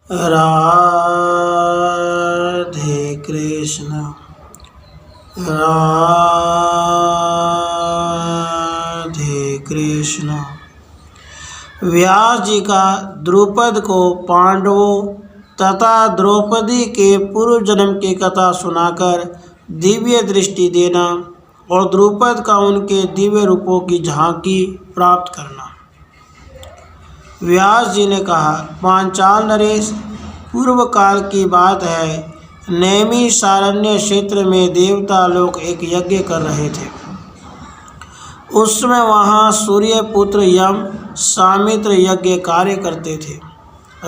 राधे कृष्ण राधे कृष्ण। व्यास जी का द्रुपद को पांडवों तथा द्रौपदी के पूर्व जन्म की कथा सुनाकर दिव्य दृष्टि देना और द्रुपद का उनके दिव्य रूपों की झांकी प्राप्त करना। व्यास जी ने कहा, पांचाल नरेश, पूर्व काल की बात है। नैमी सारण्य क्षेत्र में देवता लोग एक यज्ञ कर रहे थे। उसमें वहाँ सूर्य पुत्र यम सामित्र यज्ञ कार्य करते थे।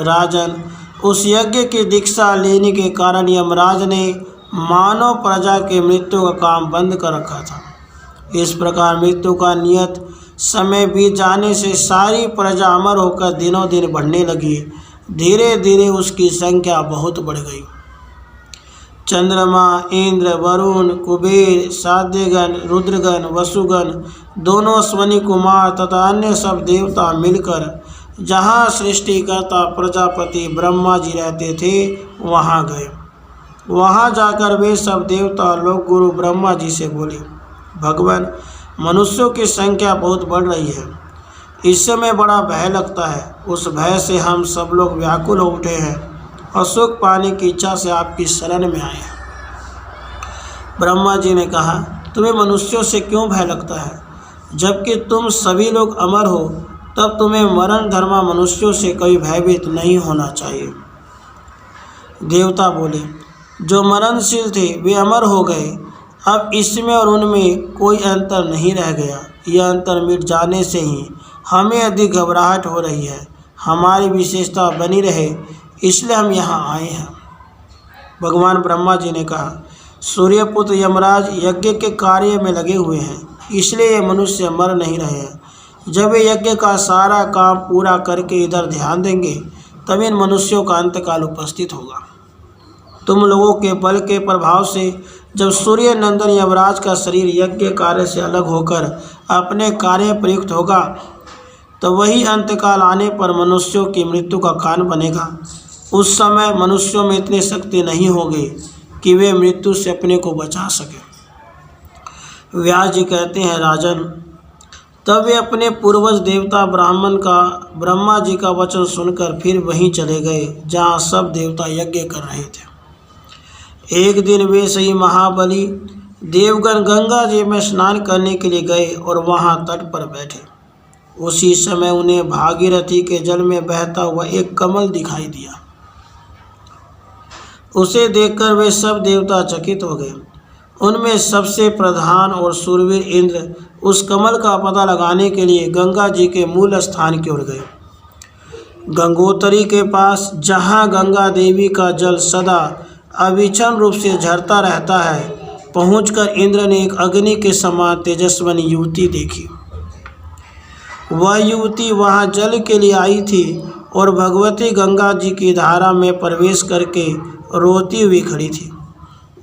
राजन, उस यज्ञ की दीक्षा लेने के कारण यमराज ने मानव प्रजा के मृत्यु का काम बंद कर रखा था। इस प्रकार मृत्यु का नियत समय बीत जाने से सारी प्रजा अमर होकर दिनों दिन बढ़ने लगी। धीरे धीरे उसकी संख्या बहुत बढ़ गई। चंद्रमा, इंद्र, वरुण, कुबेर, साध्यगण, रुद्रगण, वसुगण, दोनों अश्वनी कुमार तथा अन्य सब देवता मिलकर जहाँ सृष्टिकर्ता प्रजापति ब्रह्मा जी रहते थे वहाँ गए। वहाँ जाकर वे सब देवता लोग गुरु ब्रह्मा जी से बोले, भगवान, मनुष्यों की संख्या बहुत बढ़ रही है। इस समय बड़ा भय लगता है। उस भय से हम सब लोग व्याकुल हो उठे हैं और सुख पाने की इच्छा से आपकी शरण में आए हैं। ब्रह्मा जी ने कहा, तुम्हें मनुष्यों से क्यों भय लगता है? जबकि तुम सभी लोग अमर हो, तब तुम्हें मरण धर्मा मनुष्यों से कभी भयभीत नहीं होना चाहिए। देवता बोले, जो मरणशील थे वे अमर हो गए। अब इसमें और उनमें कोई अंतर नहीं रह गया। यह अंतर मिट जाने से ही हमें अधिक घबराहट हो रही है। हमारी विशेषता बनी रहे, इसलिए हम यहाँ आए हैं। भगवान ब्रह्मा जी ने कहा, सूर्यपुत्र यमराज यज्ञ के कार्य में लगे हुए हैं, इसलिए ये मनुष्य मर नहीं रहे हैं। जब ये यज्ञ का सारा काम पूरा करके इधर ध्यान देंगे, तब इन मनुष्यों का अंतकाल उपस्थित होगा। तुम लोगों के बल के प्रभाव से जब सूर्य नंदन यमराज का शरीर यज्ञ कार्य से अलग होकर अपने कार्य प्रयुक्त होगा, तो वही अंतकाल आने पर मनुष्यों की मृत्यु का कारण बनेगा। उस समय मनुष्यों में इतनी शक्ति नहीं होगी कि वे मृत्यु से अपने को बचा सके। व्यास जी कहते हैं, राजन, तब वे अपने पूर्वज देवता ब्रह्मा जी का वचन सुनकर फिर वहीं चले गए जहाँ सब देवता यज्ञ कर रहे थे। एक दिन वे सही महाबली देवगण गंगा जी में स्नान करने के लिए गए और वहाँ तट पर बैठे। उसी समय उन्हें भागीरथी के जल में बहता हुआ एक कमल दिखाई दिया। उसे देखकर वे सब देवता चकित हो गए। उनमें सबसे प्रधान और शूरवीर इंद्र उस कमल का पता लगाने के लिए गंगा जी के मूल स्थान की ओर गए। गंगोत्री के पास, जहाँ गंगा देवी का जल सदा अविचल रूप से झरता रहता है, पहुंचकर इंद्र ने एक अग्नि के समान तेजस्विनी युवती देखी। वह युवती वहां जल के लिए आई थी और भगवती गंगा जी की धारा में प्रवेश करके रोती हुई खड़ी थी।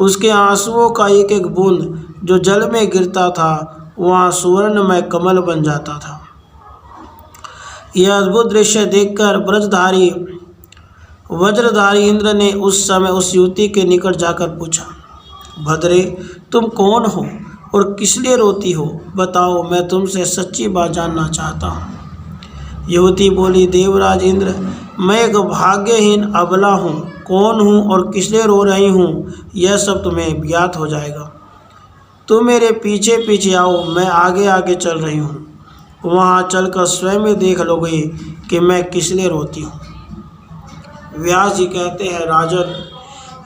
उसके आंसुओं का एक एक बूंद जो जल में गिरता था, वहाँ सुवर्णमय कमल बन जाता था। यह अद्भुत दृश्य देखकर वज्रधारी इंद्र ने उस समय उस युवती के निकट जाकर पूछा, भद्रे, तुम कौन हो और किस लिए रोती हो? बताओ, मैं तुमसे सच्ची बात जानना चाहता हूँ। युवती बोली, देवराज इंद्र, मैं एक भाग्यहीन अबला हूँ। कौन हूँ और किस लिए रो रही हूँ, यह सब तुम्हें ज्ञात हो जाएगा। तुम मेरे पीछे पीछे आओ, मैं आगे आगे चल रही हूँ। वहाँ चलकर स्वयं ही देख लोगे कि मैं किस लिए रोती हूँ। व्यास जी कहते हैं, राजन,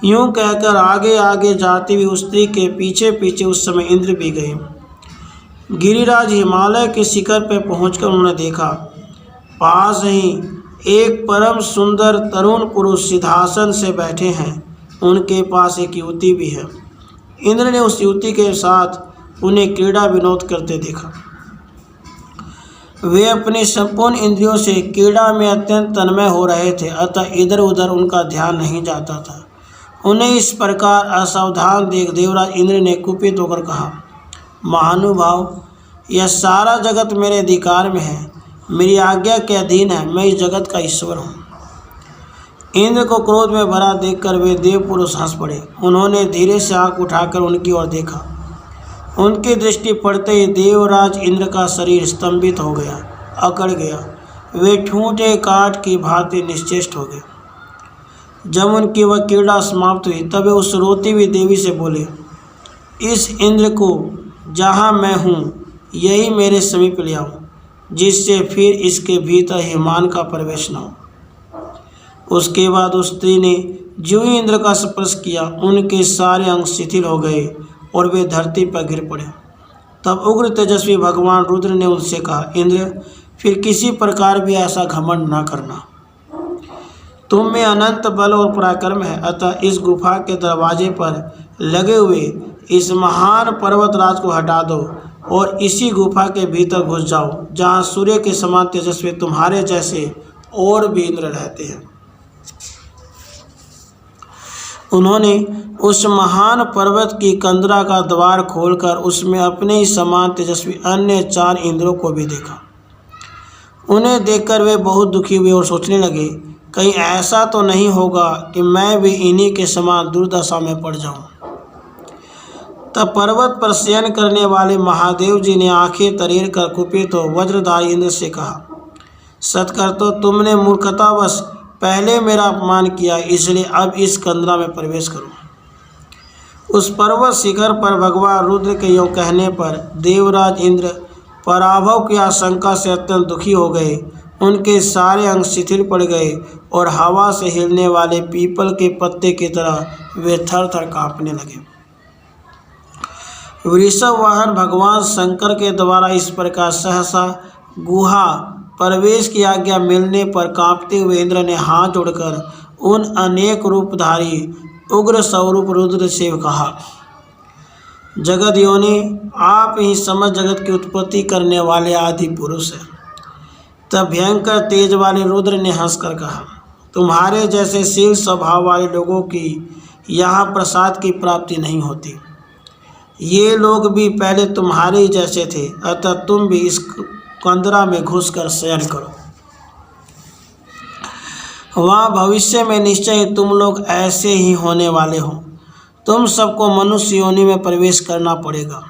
यूँ कहकर आगे आगे जाती हुई उस स्त्री के पीछे पीछे उस समय इंद्र भी गए। गिरिराज हिमालय के शिखर पर पहुंचकर उन्होंने देखा, पास ही एक परम सुंदर तरुण पुरुष सिंहासन से बैठे हैं। उनके पास एक युवती भी है। इंद्र ने उस युवती के साथ उन्हें क्रीड़ा विनोद करते देखा। वे अपनी संपूर्ण इंद्रियों से क्रीड़ा में अत्यंत तन्मय हो रहे थे, अतः इधर उधर उनका ध्यान नहीं जाता था। उन्हें इस प्रकार असावधान देख देवराज इंद्र ने कुपित होकर कहा, महानुभाव, यह सारा जगत मेरे अधिकार में है, मेरी आज्ञा के अधीन है, मैं इस जगत का ईश्वर हूँ। इंद्र को क्रोध में भरा देखकर वे देव पुरुष हंस पड़े। उन्होंने धीरे से आँख उठाकर उनकी ओर देखा। उनकी दृष्टि पड़ते ही देवराज इंद्र का शरीर स्तंभित हो गया, अकड़ गया। वे ठूंठे काठ की भांति निश्चेष्ट हो गए। जब उनकी वह क्रीड़ा समाप्त हुई तब वे उस रोती हुई देवी से बोले, इस इंद्र को जहाँ मैं हूँ यही मेरे समीप ले आओ, जिससे फिर इसके भीतर हिमान का प्रवेश न हो। उसके बाद उस स्त्री ने ज्यों ही इंद्र का स्पर्श किया, उनके सारे अंग शिथिल हो गए और वे धरती पर गिर पड़े। तब उग्र तेजस्वी भगवान रुद्र ने उनसे कहा, इंद्र, फिर किसी प्रकार भी ऐसा घमंड न करना। तुम में अनंत बल और पराक्रम है, अतः इस गुफा के दरवाजे पर लगे हुए इस महान पर्वतराज को हटा दो और इसी गुफा के भीतर घुस जाओ, जहाँ सूर्य के समान तेजस्वी तुम्हारे जैसे और भी इंद्र रहते हैं। उन्होंने उस महान पर्वत की कंदरा का द्वार खोलकर उसमें अपने ही समान तेजस्वी अन्य 4 इंद्रों को भी देखा। उन्हें देखकर वे बहुत दुखी हुए और सोचने लगे, कहीं ऐसा तो नहीं होगा कि मैं भी इन्हीं के समान दुर्दशा में पड़ जाऊं। तब पर्वत पर शयन करने वाले महादेव जी ने आंखें तरेर कर कुपित हो वज्रधारी इंद्र से कहा, सतकर तो तुमने मूर्खतावश पहले मेरा अपमान किया, इसलिए अब इस कंदरा में प्रवेश करो। उस पर्वत शिखर पर भगवान रुद्र के योग कहने पर देवराज इंद्र पराभव की आशंका से अत्यंत दुखी हो गए। उनके सारे अंग शिथिल पड़ गए और हवा से हिलने वाले पीपल के पत्ते की तरह वे थर थर काँपने लगे। वृषभ वाहन भगवान शंकर के द्वारा इस प्रकार सहसा गुहा प्रवेश की आज्ञा मिलने पर कांपते हुए इंद्र ने हाथ जोड़कर उन अनेक रूपधारी उग्र स्वरूप रुद्र से कहा, जगत योनि, आप ही समस्त जगत की उत्पत्ति करने वाले आदि पुरुष हैं। तब भयंकर तेज वाले रुद्र ने हंसकर कहा, तुम्हारे जैसे शील स्वभाव वाले लोगों की यहाँ प्रसाद की प्राप्ति नहीं होती। ये लोग भी पहले तुम्हारे ही जैसे थे, अतः तुम भी इस कंदरा में घुसकर शयन करो। वहाँ भविष्य में निश्चय तुम लोग ऐसे ही होने वाले हो। तुम सबको मनुष्य योनि में प्रवेश करना पड़ेगा।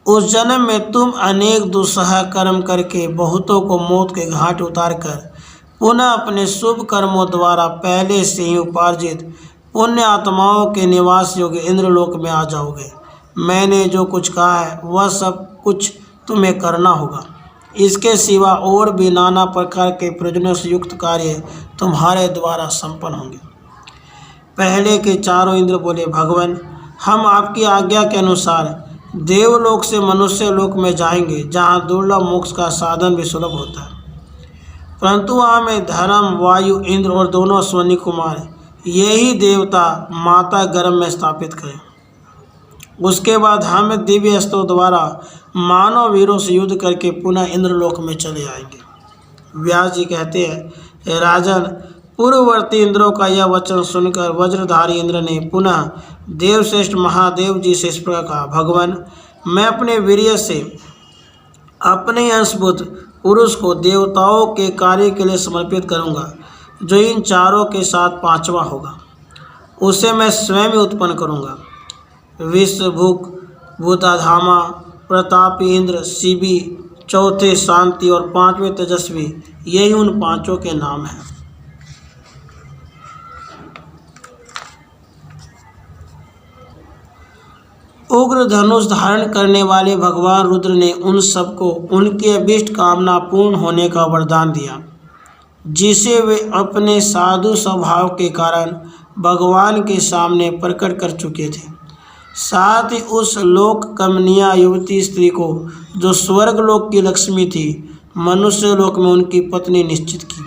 उस जन्म में तुम अनेक दुस्सह कर्म करके बहुतों को मौत के घाट उतारकर पुनः अपने शुभ कर्मों द्वारा पहले से ही उपार्जित पुण्य आत्माओं के निवास योग्य इंद्रलोक में आ जाओगे। मैंने जो कुछ कहा है वह सब कुछ तुम्हें करना होगा। इसके सिवा और भी नाना प्रकार के प्रयोजनों से युक्त कार्य तुम्हारे द्वारा संपन्न होंगे। पहले के 4 इंद्र बोले, भगवान, हम आपकी आज्ञा के अनुसार देवलोक से मनुष्य लोक में जाएंगे, जहाँ दुर्लभ मोक्ष का साधन भी सुलभ होता है। परंतु वहाँ में धर्म, वायु, इंद्र और दोनों अश्वनी कुमार यही देवता माता गर्भ में स्थापित करें। उसके बाद हम दिव्य अस्त्रों द्वारा मानव वीरों से युद्ध करके पुनः इंद्रलोक में चले आएंगे। व्यास जी कहते हैं, राजन, पूर्ववर्ती इंद्रों का यह वचन सुनकर वज्रधारी इंद्र ने पुनः देवश्रेष्ठ महादेव जी से इस प्रकार कहा, भगवान, मैं अपने वीर्य से अपने अंशभूत पुरुष को देवताओं के कार्य के लिए समर्पित करूंगा। जो इन 4 के साथ 5वां होगा उसे मैं स्वयं ही उत्पन्न करूंगा। विश्वभुक, भूताधामा, प्रतापी इंद्र, शिवी, चौथे शांति और 5वें तेजस्वी, यही उन 5 के नाम हैं। उग्र धनुष धारण करने वाले भगवान रुद्र ने उन सबको उनकी अभीष्ट कामना पूर्ण होने का वरदान दिया, जिसे वे अपने साधु स्वभाव के कारण भगवान के सामने प्रकट कर चुके थे। साथ ही उस लोक कमनीय युवती स्त्री को, जो स्वर्गलोक की लक्ष्मी थी, मनुष्य लोक में उनकी पत्नी निश्चित की।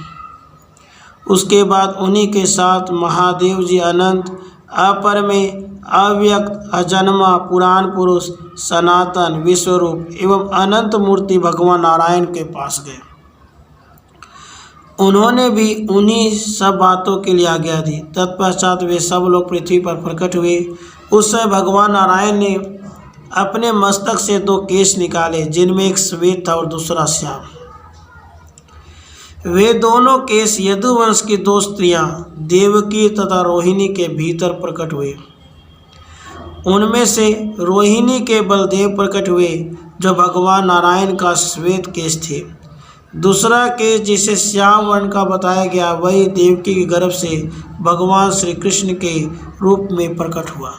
उसके बाद उन्हीं के साथ महादेव जी अनंत, अपरमेय, अव्यक्त, अजन्मा, पुराण पुरुष, सनातन, विश्वरूप एवं अनंत मूर्ति भगवान नारायण के पास गए। उन्होंने भी उन्हीं सब बातों के लिए आज्ञा दी। तत्पश्चात वे सब लोग पृथ्वी पर प्रकट हुए। उस समय भगवान नारायण ने अपने मस्तक से 2 केश निकाले, जिनमें एक श्वेत था और दूसरा श्याम। वे दोनों केस यदुवंश की दो स्त्रियां देवकी तथा रोहिणी के भीतर प्रकट हुए। उनमें से रोहिणी के बलदेव प्रकट हुए, जो भगवान नारायण का श्वेत केश थे। दूसरा केस जिसे श्याम वर्ण का बताया गया, वही देवकी के गर्भ से भगवान श्री कृष्ण के रूप में प्रकट हुआ।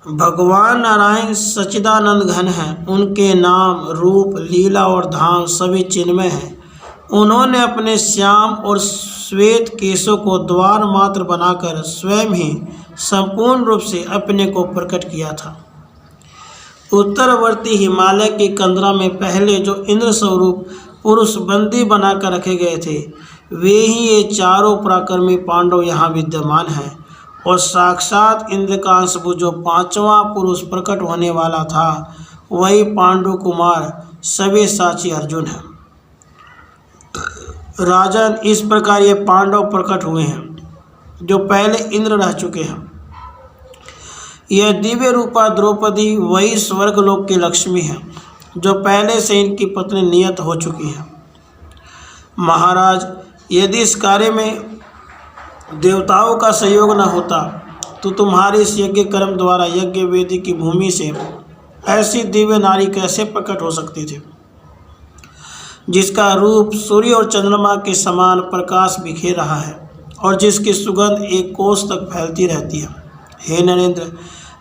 भगवान नारायण सच्चिदानंद घन हैं। उनके नाम, रूप, लीला और धाम सभी चिन्मय हैं। उन्होंने अपने श्याम और श्वेत केशों को द्वार मात्र बनाकर स्वयं ही संपूर्ण रूप से अपने को प्रकट किया था। उत्तरवर्ती हिमालय की कंदरा में पहले जो इंद्र स्वरूप पुरुष बंदी बनाकर रखे गए थे, वे ही ये चारों पराक्रमी पांडव यहाँ विद्यमान हैं। और साक्षात इंद्र का अंशभूत जो पांचवा पुरुष प्रकट होने वाला था, वही पांडु कुमार सव्यसाची अर्जुन है। राजन, इस प्रकार ये पांडव प्रकट हुए हैं जो पहले इंद्र रह चुके हैं। यह दिव्य रूपा द्रौपदी वही स्वर्गलोक की लक्ष्मी है, जो पहले से इनकी पत्नी नियत हो चुकी है। महाराज, यदि इस कार्य में देवताओं का सहयोग न होता, तो तुम्हारे इस यज्ञ कर्म द्वारा यज्ञ वेदी की भूमि से ऐसी दिव्य नारी कैसे प्रकट हो सकती थी, जिसका रूप सूर्य और चंद्रमा के समान प्रकाश बिखेर रहा है और जिसकी सुगंध एक कोस तक फैलती रहती है। हे नरेंद्र,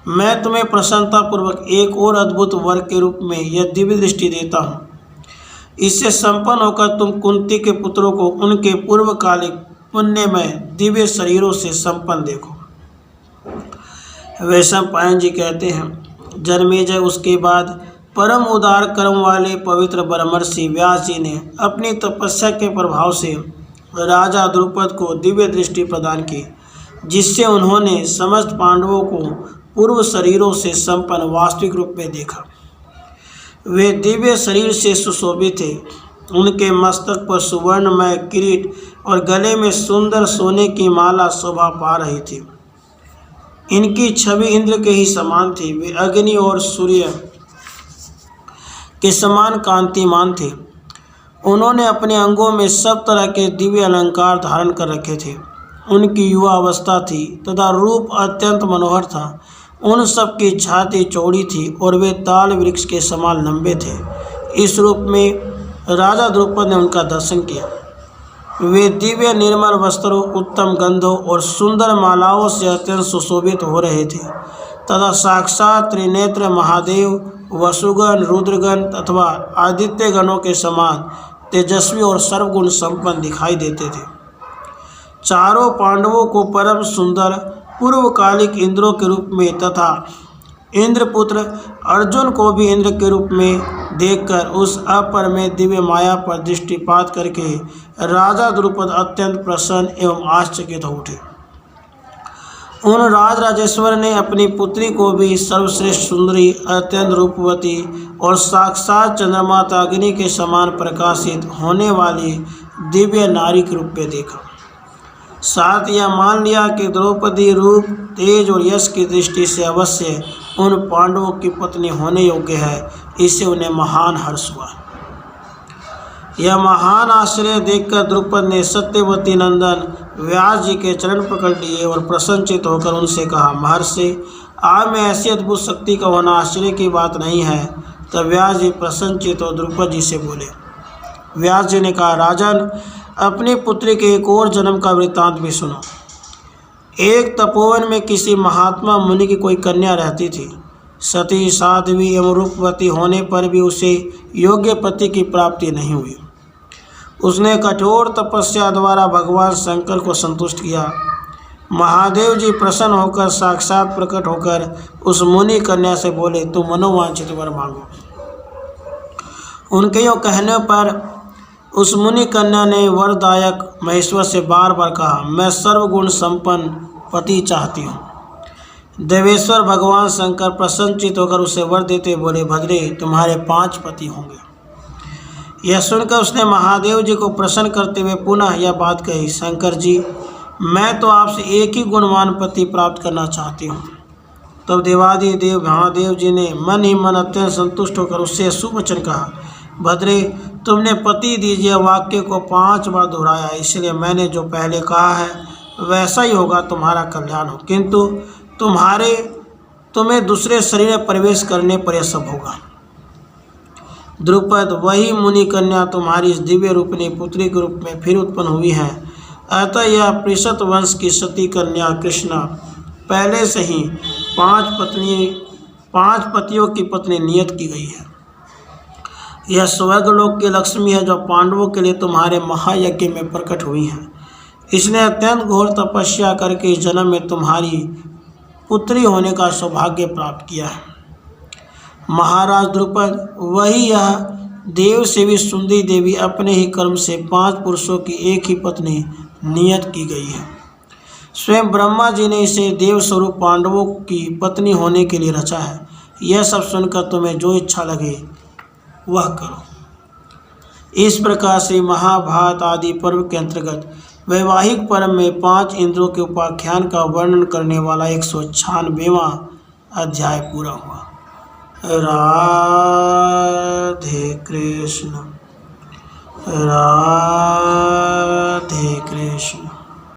मैं तुम्हें प्रसन्नतापूर्वक एक और अद्भुत वर के रूप में यह दिव्य दृष्टि देता हूँ। इससे संपन्न होकर तुम कुंती के पुत्रों को उनके पूर्वकालिक पुण्यमय दिव्य शरीरों से संपन्न देखो। वैशंपायन जी कहते हैं, जन्मेजय, उसके बाद परम उदार कर्म वाले पवित्र ब्रह्मर्षि व्यास जी ने अपनी तपस्या के प्रभाव से राजा द्रुपद को दिव्य दृष्टि प्रदान की, जिससे उन्होंने समस्त पांडवों को पूर्व शरीरों से संपन्न वास्तविक रूप में देखा। वे दिव्य शरीर से सुशोभित थे। उनके मस्तक पर सुवर्णमय किरीट और गले में सुंदर सोने की माला शोभा पा रही थी। इनकी छवि इंद्र के ही समान थी। वे अग्नि और सूर्य के समान कांतिमान थे। उन्होंने अपने अंगों में सब तरह के दिव्य अलंकार धारण कर रखे थे। उनकी युवा अवस्था थी तथा रूप अत्यंत मनोहर था। उन सब की छाती चौड़ी थी और वे ताल वृक्ष के समान लंबे थे। इस रूप में राजा द्रुपद ने उनका दर्शन किया। वे दिव्य निर्मल वस्त्रों, उत्तम गंधों और सुंदर मालाओं से अत्यंत सुशोभित हो रहे थे तथा साक्षात त्रिनेत्र महादेव, वसुगण, रुद्रगण तथा आदित्य गणों के समान तेजस्वी और सर्वगुण संपन्न दिखाई देते थे। चारों पांडवों को परम सुंदर पूर्वकालिक इंद्रों के रूप में तथा इंद्रपुत्र अर्जुन को भी इंद्र के रूप में देखकर उस अपरमेय दिव्य माया पर दृष्टिपात करके राजा द्रुपद अत्यंत प्रसन्न एवं आश्चर्यचकित हो उठे। उन राजराजेश्वर ने अपनी पुत्री को भी सर्वश्रेष्ठ सुंदरी, अत्यंत रूपवती और साक्षात चंद्रमाता अग्नि के समान प्रकाशित होने वाली दिव्य नारी के रूप में देखा। साथ यह मान लिया कि द्रौपदी रूप, तेज और यश की दृष्टि से अवश्य उन पांडवों की पत्नी होने योग्य है। इससे उन्हें महान हर्ष हुआ। यह महान आश्चर्य देखकर द्रुपद ने सत्यवती नंदन व्यास जी के चरण पकड़ लिए और प्रसन्नचित होकर उनसे कहा, महर्षि, आप में ऐसी अद्भुत शक्ति का होना आश्चर्य की बात नहीं है। तब व्यास जी प्रसन्नचित और द्रुपद जी से बोले। व्यास जी ने कहा, राजन, अपनी पुत्री के एक और जन्म का वृत्तांत भी सुनो। एक तपोवन में किसी महात्मा मुनि की कोई कन्या रहती थी। सती, साध्वी एवं रूपवती होने पर भी उसे योग्य पति की प्राप्ति नहीं हुई। उसने कठोर तपस्या द्वारा भगवान शंकर को संतुष्ट किया। महादेव जी प्रसन्न होकर साक्षात प्रकट होकर उस मुनि कन्या से बोले, तुम मनोवांछित वर मांगो। उनके यो कहने पर उस मुनि कन्या ने वरदायक महेश्वर से बार बार कहा, मैं सर्वगुण संपन्न पति चाहती हूँ। देवेश्वर भगवान शंकर प्रसन्नचित होकर उसे वर देते बोले, भद्रे, तुम्हारे 5 पति होंगे। यह सुनकर उसने महादेव जी को प्रसन्न करते हुए पुनः यह बात कही, शंकर जी, मैं तो आपसे एक ही गुणवान पति प्राप्त करना चाहती हूँ। तब देवादिदेव महादेव जी ने मन ही मन अत्यंत संतुष्ट होकर उससे शुभ वचन कहा, भद्रे, तुमने पति दीजिए वाक्य को 5 बार दोहराया, इसलिए मैंने जो पहले कहा है वैसा ही होगा, तुम्हारा कल्याण हो। किंतु तुम्हें दूसरे शरीर में प्रवेश करने पर यह सब होगा। द्रुपद, वही मुनि कन्या तुम्हारी इस दिव्य रूपिणी पुत्री के रूप में फिर उत्पन्न हुई है। अतः यह पृषत वंश की सती कन्या कृष्णा पहले से ही 5 पतियों की पत्नी नियत की गई है। यह स्वर्गलोक की लक्ष्मी है जो पांडवों के लिए तुम्हारे महायज्ञ में प्रकट हुई है। इसने अत्यंत घोर तपस्या करके इस जन्म में तुम्हारी पुत्री होने का सौभाग्य प्राप्त किया है। महाराज द्रुपद, वही यह देव सेवी सुंदरी देवी अपने ही कर्म से 5 पुरुषों की एक ही पत्नी नियत की गई है। स्वयं ब्रह्मा जी ने इसे देव स्वरूप पांडवों की पत्नी होने के लिए रचा है। यह सब सुनकर तुम्हें जो इच्छा लगे वह करो। इस प्रकार से महाभारत आदि पर्व के अंतर्गत वैवाहिक पर्व में 5 इंद्रों के उपाख्यान का वर्णन करने वाला 196वां अध्याय पूरा हुआ। राधे कृष्ण, राधे कृष्ण।